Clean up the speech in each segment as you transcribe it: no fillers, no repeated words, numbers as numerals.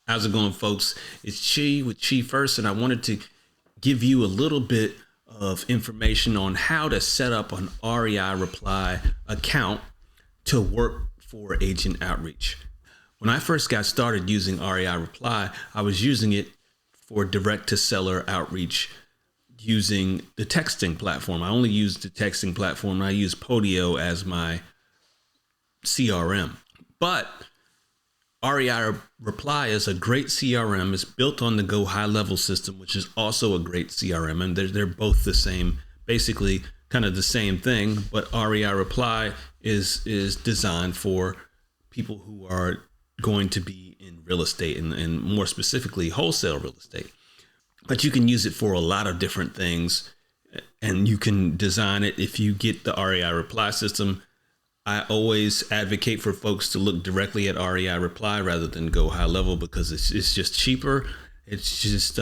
How's it going, folks? It's Chi with Chi First, and I wanted to give you a little bit of information on how to set up an REI Reply account to work for agent outreach. When I first got started using REI Reply, I was using it for direct to seller outreach using the texting platform. I only used the texting platform. I use Podio as my CRM, but REI Reply is a great CRM. It's built on the Go High Level system, which is also a great CRM. And they're both the same, basically kind of the same thing. But REI Reply is designed for people who are going to be in real estate and more specifically wholesale real estate. But you can use it for a lot of different things, and you can design it. If you get the REI Reply system, I always advocate for folks to look directly at REI Reply rather than Go High Level, because it's just cheaper. It's just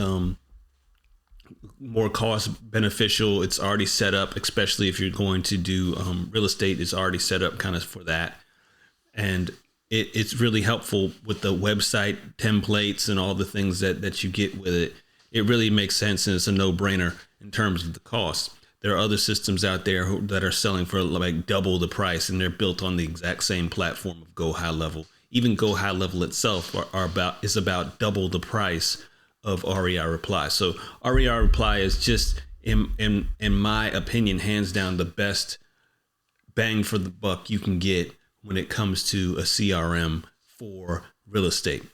more cost beneficial. It's already set up, especially if you're going to do real estate. It's already set up kind of for that. And it's really helpful with the website templates and all the things that you get with it. It really makes sense, and it's a no-brainer in terms of the cost. There are other systems out there that are selling for like double the price, and they're built on the exact same platform of Go High Level. Even Go High Level itself is about double the price of REI Reply. So REI Reply is just, in my opinion, hands down the best bang for the buck you can get when it comes to a CRM for real estate.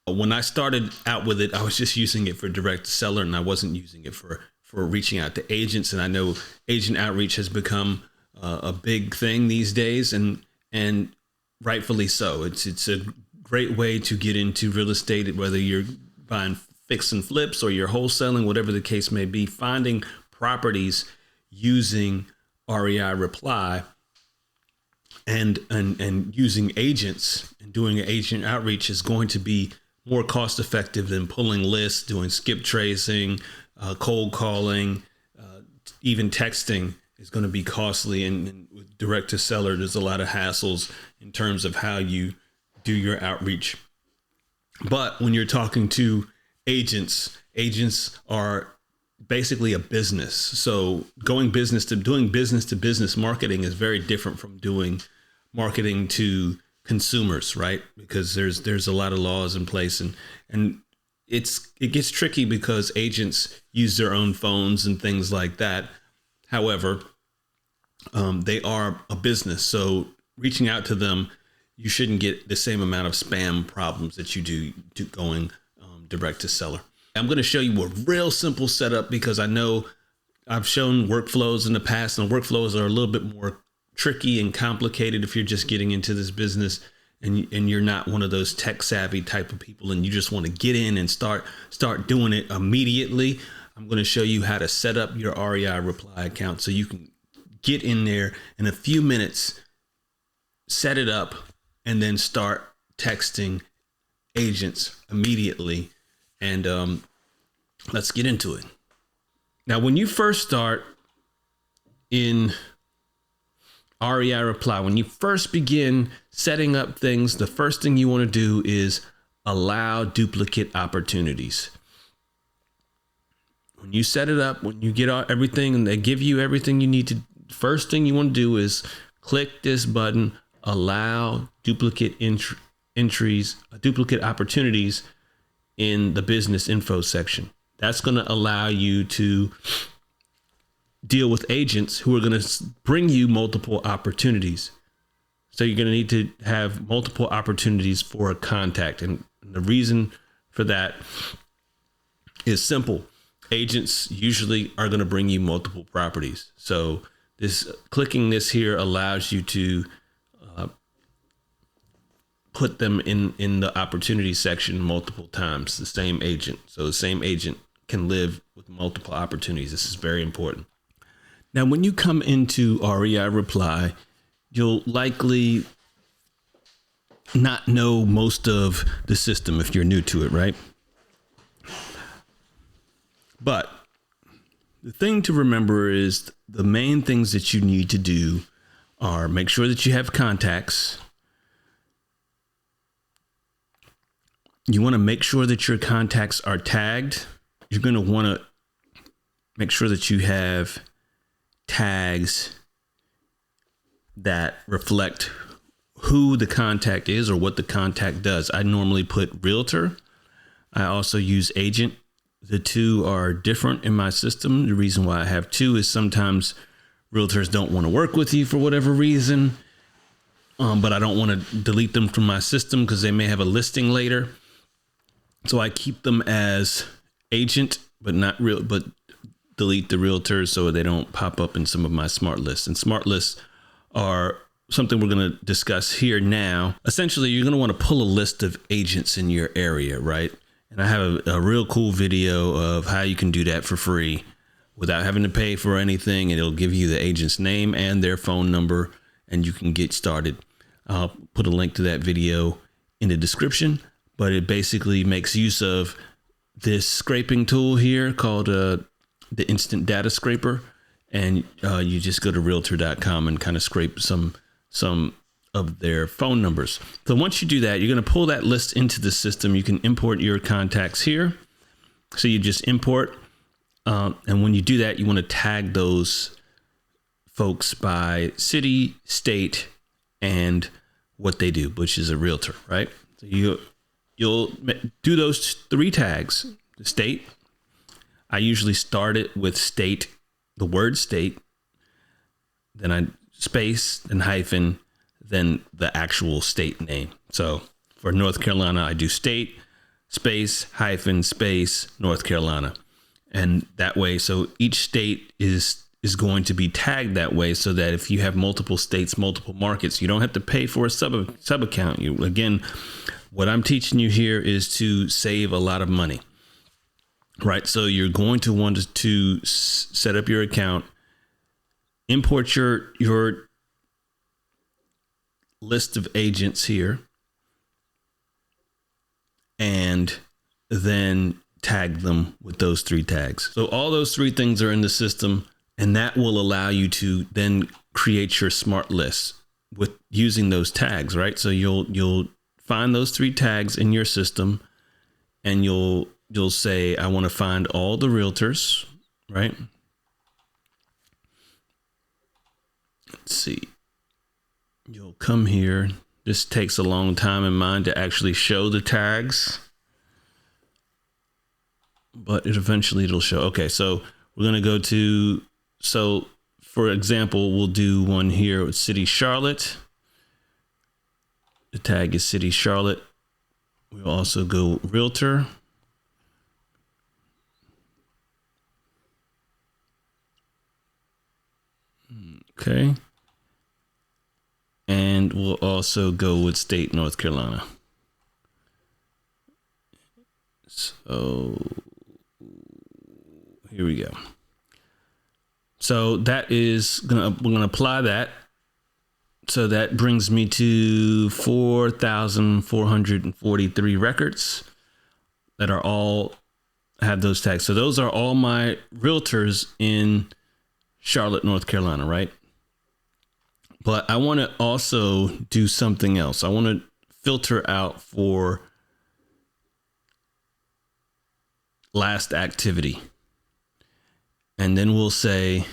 When I started out with it, I was just using it for direct seller, and I wasn't using it for reaching out to agents. And I know agent outreach has become a big thing these days, and rightfully so. It's a great way to get into real estate, whether you're buying fix and flips or you're wholesaling, whatever the case may be. Finding properties using REI Reply and using agents and doing agent outreach is going to be more cost effective than pulling lists, doing skip tracing, cold calling, even texting is going to be costly. And with direct to seller, there's a lot of hassles in terms of how you do your outreach. But when you're talking to agents are basically a business. So doing business to business marketing is very different from doing marketing to consumers, right? Because there's a lot of laws in place, and it gets tricky because agents use their own phones and things like that. However, they are a business, so reaching out to them, you shouldn't get the same amount of spam problems that you do going direct to seller. I'm going to show you a real simple setup, because I know I've shown workflows in the past, and workflows are a little bit more tricky and complicated if you're just getting into this business and you're not one of those tech savvy type of people and you just want to get in and start doing it immediately. I'm going to show you how to set up your REI Reply account so you can get in there in a few minutes, set it up, and then start texting agents immediately. And let's get into it. Now, when you first start in REI Reply, when you first begin setting up things, the first thing you want to do is allow duplicate opportunities. When you set it up, when you get everything and they give you everything you need to, first thing you want to do is click this button, allow duplicate duplicate opportunities in the business info section. That's going to allow you to deal with agents who are going to bring you multiple opportunities. So you're going to need to have multiple opportunities for a contact. And the reason for that is simple. Agents usually are going to bring you multiple properties. So clicking this here allows you to put them in the opportunity section multiple times, the same agent. So the same agent can live with multiple opportunities. This is very important. Now, when you come into REI Reply, you'll likely not know most of the system if you're new to it, right? But the thing to remember is the main things that you need to do are make sure that you have contacts, you want to make sure that your contacts are tagged. You're going to want to make sure that you have tags that reflect who the contact is or what the contact does. I normally put realtor. I also use agent. The two are different in my system. The reason why I have two is sometimes realtors don't want to work with you for whatever reason. But I don't want to delete them from my system because they may have a listing later. So I keep them as agent, but not real, but delete the realtors so they don't pop up in some of my smart lists. And smart lists are something we're going to discuss here now. Essentially, you're going to want to pull a list of agents in your area, right? And I have a real cool video of how you can do that for free without having to pay for anything. And it'll give you the agent's name and their phone number, and you can get started. I'll put a link to that video in the description, but it basically makes use of this scraping tool here called the Instant Data Scraper. And you just go to realtor.com and kind of scrape some of their phone numbers. So once you do that, you're going to pull that list into the system. You can import your contacts here. So you just import. And when you do that, you want to tag those folks by city, state, and what they do, which is a realtor, right? So you'll do those three tags. The state, I usually start it with state, the word state, then I space, then hyphen, then the actual state name. So for North Carolina, I do state, space, hyphen, space, North Carolina. And that way, so each state is going to be tagged that way so that if you have multiple states, multiple markets, you don't have to pay for a sub account. Again, what I'm teaching you here is to save a lot of money, right? So you're going to want to set up your account, import your list of agents here, and then tag them with those three tags. So all those three things are in the system, and that will allow you to then create your smart list with using those tags, right? So you'll find those three tags in your system, and you'll say, I want to find all the realtors, right? Let's see. You'll come here. This takes a long time in mine to actually show the tags, but it'll show. Okay, so we're going to go to, so for example, we'll do one here with City Charlotte. The tag is City Charlotte. We'll also go realtor. Okay. And we'll also go with state North Carolina. So here we go. So that is we're gonna apply that. So that brings me to 4,443 records that are all have those tags. So those are all my realtors in Charlotte, North Carolina, right? But I want to also do something else. I want to filter out for last activity. And then we'll say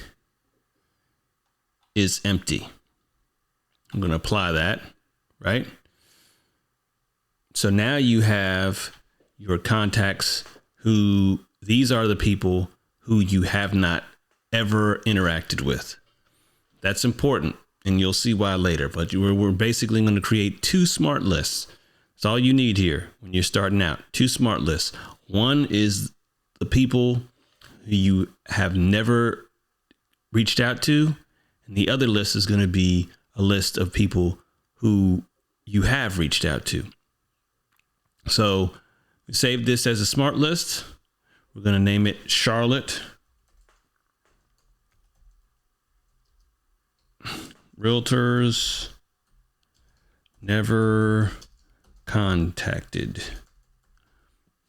is empty. I'm going to apply that, right? So now you have your contacts these are the people who you have not ever interacted with. That's important. And you'll see why later, but we're basically going to create two smart lists. That's all you need here when you're starting out. Two smart lists. One is the people who you have never reached out to, and the other list is going to be a list of people who you have reached out to. So we save this as a smart list. We're going to name it Charlotte Realtors never contacted.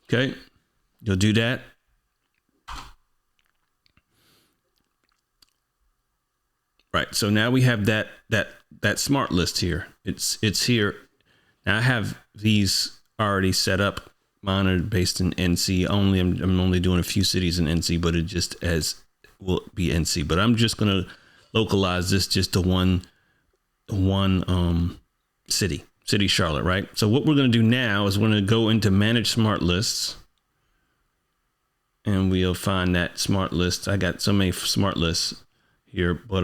Okay, you'll do that. Right. So now we have that smart list here. It's here. Now I have these already set up mine are based in NC only. I'm only doing a few cities in NC, but it just will be NC. But I'm just gonna localize this just to one city, Charlotte, right? So what we're gonna do now is we're gonna go into Manage Smart Lists, and we'll find that smart list. I got so many smart lists here, but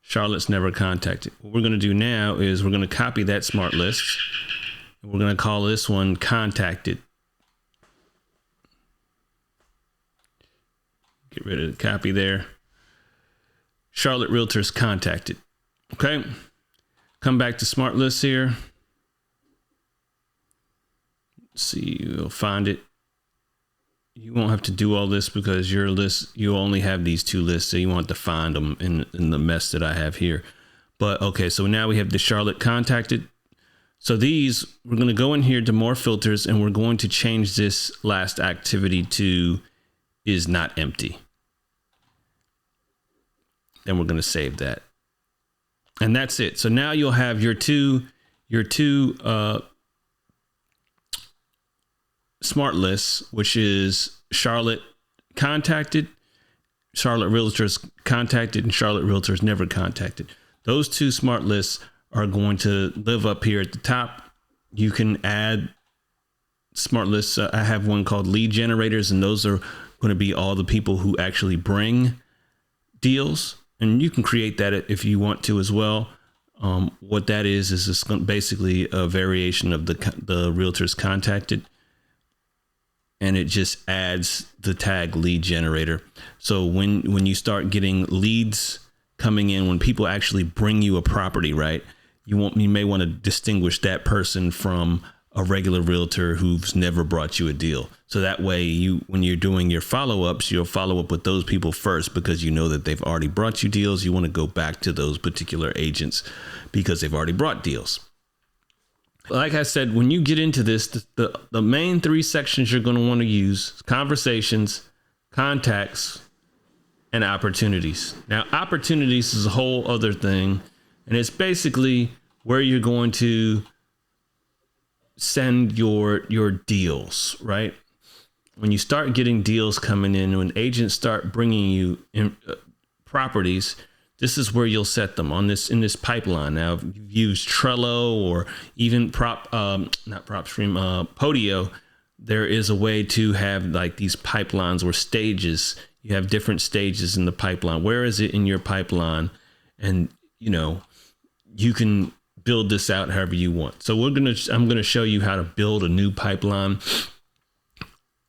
Charlotte's never contacted. What we're gonna do now is we're gonna copy that smart list. We're going to call this one contacted. Get rid of the copy there. Charlotte Realtors contacted. Okay. Come back to smart lists here. Let's see, you'll find it. You won't have to do all this because your list, you only have these two lists. So you won't have to find them in the mess that I have here. But okay, so now we have the Charlotte contacted. So these, we're going to go in here to more filters, and we're going to change this last activity to is not empty. Then we're going to save that. And that's it. So now you'll have your two smart lists, which is Charlotte contacted, Charlotte Realtors contacted, and Charlotte Realtors never contacted. Those two smart lists are going to live up here at the top. You can add smart lists. I have one called lead generators, and those are going to be all the people who actually bring deals. And you can create that if you want to as well. What that is it's basically a variation of the realtors contacted, and it just adds the tag lead generator. So when you start getting leads coming in, when people actually bring you a property, right? You may want to distinguish that person from a regular realtor who's never brought you a deal. So that way when you're doing your follow-ups, you'll follow up with those people first because you know that they've already brought you deals. You want to go back to those particular agents because they've already brought deals. Like I said, when you get into this, the main three sections you're going to want to use: conversations, contacts, and opportunities. Now, opportunities is a whole other thing, and it's basically where you're going to send your deals, right? When you start getting deals coming in, when agents start bringing you in, properties, this is where you'll set them in this pipeline. Now, if you've used Trello or even Podio, there is a way to have like these pipelines or stages. You have different stages in the pipeline. Where is it in your pipeline? And you can build this out however you want. So I'm going to show you how to build a new pipeline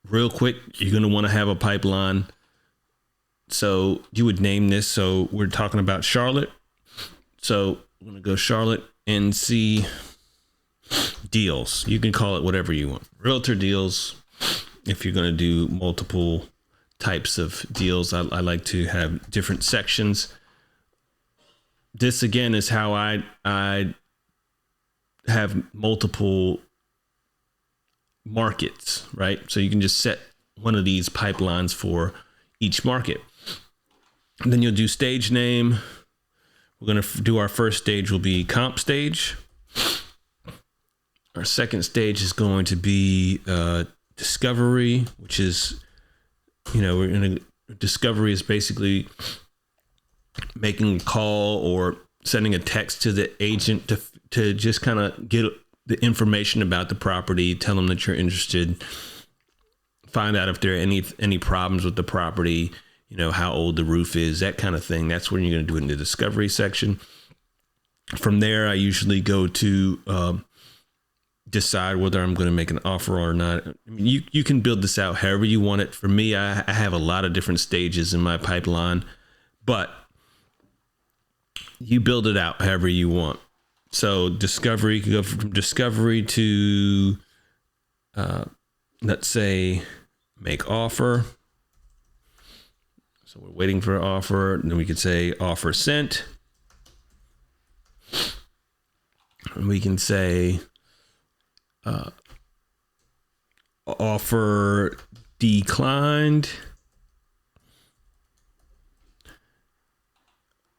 real quick. You're going to want to have a pipeline. So you would name this. So we're talking about Charlotte. So I'm going to go Charlotte NC deals. You can call it whatever you want. Realtor deals. If you're going to do multiple types of deals, I like to have different sections. This again is how I have multiple markets, right? So you can just set one of these pipelines for each market. And then you'll do stage name. We're going to do our first stage will be comp stage. Our second stage is going to be discovery, which is, discovery is basically making a call or sending a text to the agent to just kind of get the information about the property, tell them that you're interested, find out if there are any problems with the property, how old the roof is, that kind of thing. That's when you're going to do it in the discovery section. From there, I usually go to decide whether I'm going to make an offer or not. I mean, you can build this out however you want it. For me, I have a lot of different stages in my pipeline, but you build it out however you want. So discovery, you can go from discovery to, let's say, make offer. So we're waiting for an offer. And then we could say offer sent. And we can say offer declined.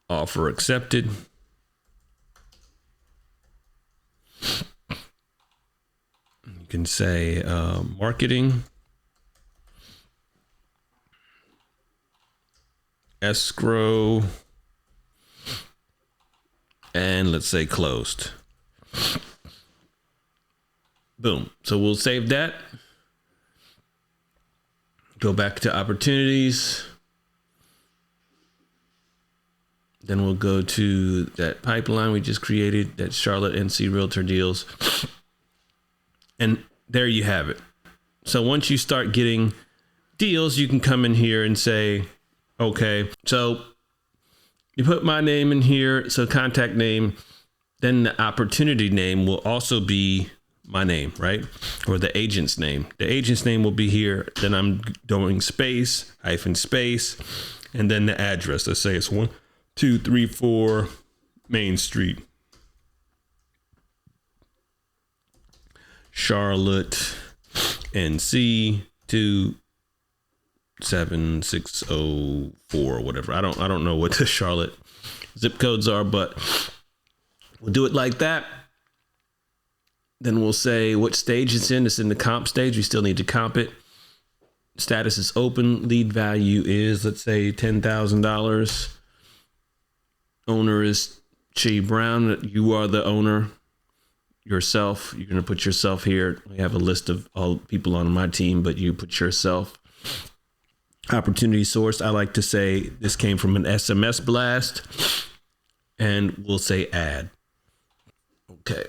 Offer accepted. You can say marketing, escrow, and let's say closed. Boom. So we'll save that. Go back to opportunities. Then we'll go to that pipeline we just created, that Charlotte NC Realtor deals. And there you have it. So once you start getting deals, you can come in here and say, okay, so you put my name in here, so contact name, then the opportunity name will also be my name, right? Or the agent's name. The agent's name will be here. Then I'm doing space, hyphen space, and then the address. Let's say it's 1234 Main Street, Charlotte, NC 27604, whatever. I don't know what the Charlotte zip codes are, but we'll do it like that. Then we'll say what stage it's in. It's in the comp stage. We still need to comp it. Status is open. Lead value is, let's say, $10,000. Owner is Chi Brown. You are the owner yourself. You're going to put yourself here. We have a list of all people on my team, but you put yourself. Opportunity source. I like to say this came from an SMS blast, and we'll say add. Okay.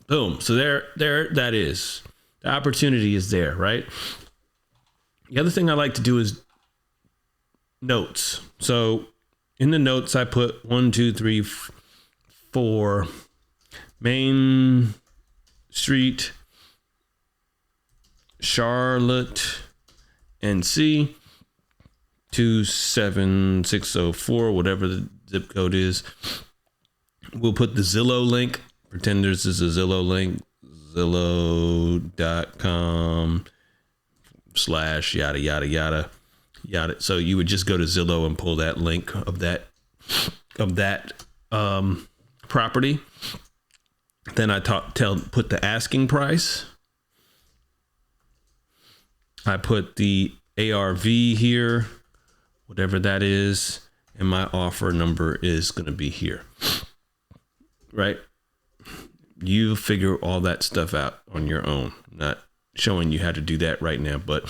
Boom. So there that is. The opportunity is there, right? The other thing I like to do is notes. So in the notes, I put 1, 2, 3, 4 Main Street, Charlotte, NC 27604, whatever the zip code is. We'll put the Zillow link. Pretend this is a Zillow link, zillow.com/ yada, yada, yada, yada. So you would just go to Zillow and pull that link of that property. Then I put the asking price. I put the ARV here, whatever that is, and my offer number is going to be here, right? You figure all that stuff out on your own. I'm not showing you how to do that right now, but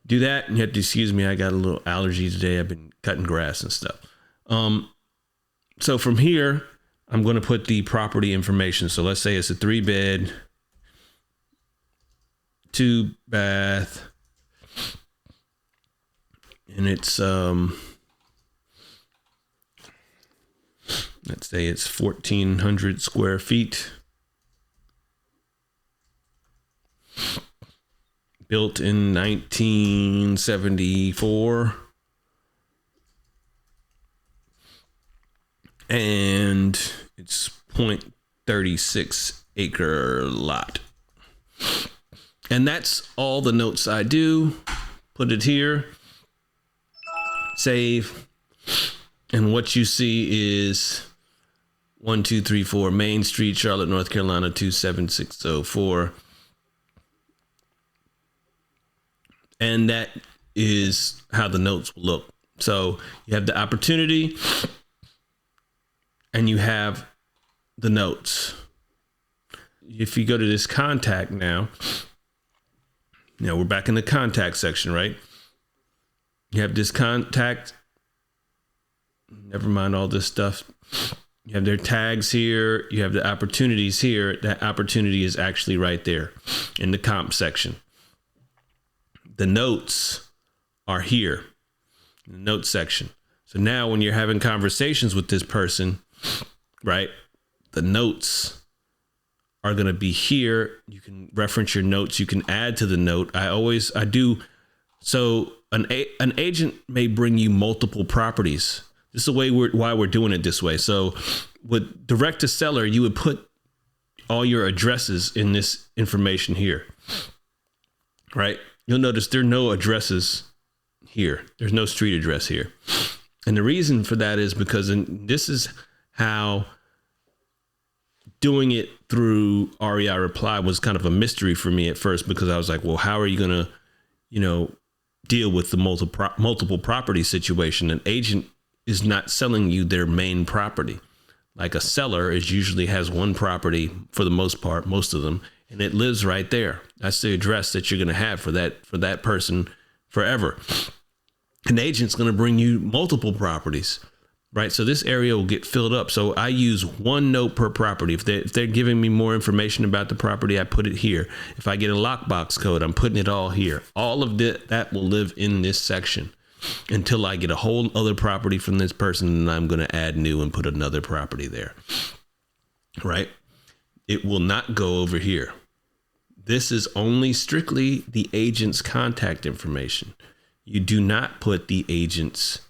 do that. And you have to excuse me, I got a little allergy today. I've been cutting grass and stuff. So from here, I'm going to put the property information. So let's say it's a 3-bed, 2-bath, and it's let's say it's 1,400 square feet. Built in 1974. And it's 0.36 acre lot. And that's all the notes I do. Put it here. Save. And what you see is 1234 Main Street, Charlotte, North Carolina 27604. And that is how the notes will look. So you have the opportunity and you have the notes. If you go to this contact now we're back in the contact section, right? You have this contact. Never mind all this stuff. You have their tags here. You have the opportunities here. That opportunity is actually right there in the comp section. The notes are here in the notes section. So now when you're having conversations with this person, right, the notes are going to be here. You can reference your notes. You can add to the note. I do. So an agent may bring you multiple properties. This is why we're doing it this way. So with direct to seller, you would put all your addresses in this information here, right? You'll notice there are no addresses here. There's no street address here. And the reason for that is because this is how doing it through REI Reply was kind of a mystery for me at first, because I was like, well, how are you going to, deal with the multiple property situation? An agent is not selling you their main property. Like a seller usually has one property for the most part, most of them, and it lives right there. That's the address that you're going to have for that person forever. An agent's going to bring you multiple properties, right? So this area will get filled up. So I use one note per property. If they're giving me more information about the property, I put it here. If I get a lockbox code, I'm putting it all here. All of that will live in this section until I get a whole other property from this person, and I'm going to add new and put another property there, right? It will not go over here. This is only strictly the agent's contact information. You do not put the agent's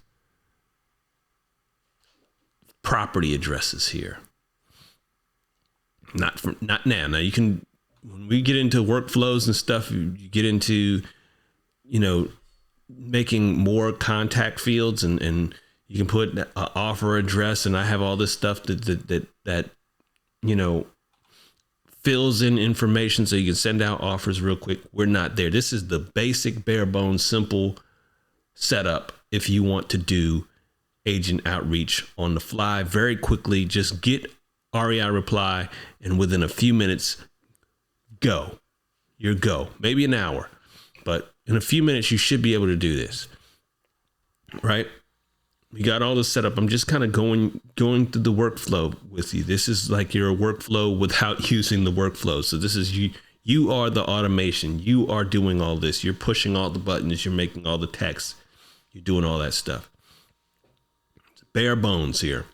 property addresses here. Not now. Now you can, when we get into workflows and stuff, you get into, making more contact fields, and you can put an offer address, and I have all this stuff that fills in information so you can send out offers real quick. We're not there. This is the basic, bare bones, simple setup if you want to do agent outreach on the fly very quickly. Just get REI Reply, and within a few minutes, go. Maybe an hour, but in a few minutes you should be able to do this, right? We got all this set up. I'm just kind of going through the workflow with you. This is like your workflow without using the workflow. So this is you are the automation. You are doing all this. You're pushing all the buttons. You're making all the text. You're doing all that stuff. Bare bones here.